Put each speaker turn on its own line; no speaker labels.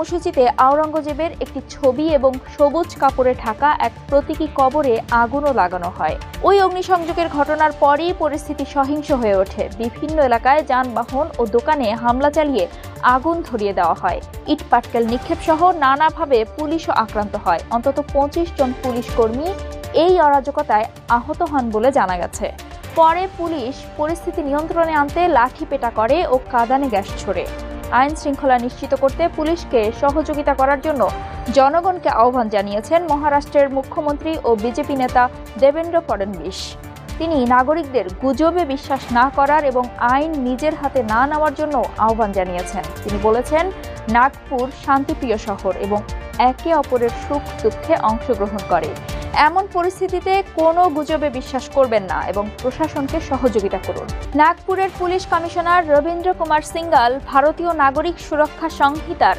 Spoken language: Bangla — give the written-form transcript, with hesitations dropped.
কর্মসূচিতে আওরঙ্গজেবের একটি ছবি এবং সবুজ কাপড়ে ঢাকা এক প্রতীকী কবরে আগুনও লাগানো হয়। ওই অগ্নিসংযোগের ঘটনার পরই পরিস্থিতি সহিংস হয়ে ওঠে। বিভিন্ন এলাকায় যানবাহন ও দোকানে হামলা চালিয়ে আগুন ধরিয়ে দেওয়া হয়। ইট পাটকেল নিক্ষেপ সহ নানাভাবে পুলিশও আক্রান্ত হয়। অন্তত 25 জন পুলিশ কর্মী এই অরাজকতায় আহত হন বলে জানা গেছে। পরে পুলিশ পরিস্থিতি নিয়ন্ত্রণে আনতে লাঠিপেটা করে ও কাঁদানে গ্যাস ছোড়ে। আইন শৃঙ্খলা নিশ্চিত করতে পুলিশকে সহযোগিতা করার জন্য জনগণকে আহ্বান জানিয়েছেন মহারাষ্ট্রের মুখ্যমন্ত্রী ও বিজেপি নেতা দেবেন্দ্র ফডনবিস। তিনি নাগরিকদের গুজবে বিশ্বাস না করার এবং আইন নিজের হাতে না নেওয়ার জন্য আহ্বান জানিয়েছেন। তিনি বলেছেন, নাগপুর শান্তিপ্রিয় শহর এবং একে অপরের সুখ দুঃখে অংশগ্রহণ করে। এমন পরিস্থিতিতে কোনো গুজবে বিশ্বাস করবেন না এবং প্রশাসনকে সহযোগিতা করুন। নাগপুরের পুলিশ কমিশনার রবীন্দ্র কুমার সিঙ্গাল ভারতীয় নাগরিক সুরক্ষা সংহিতার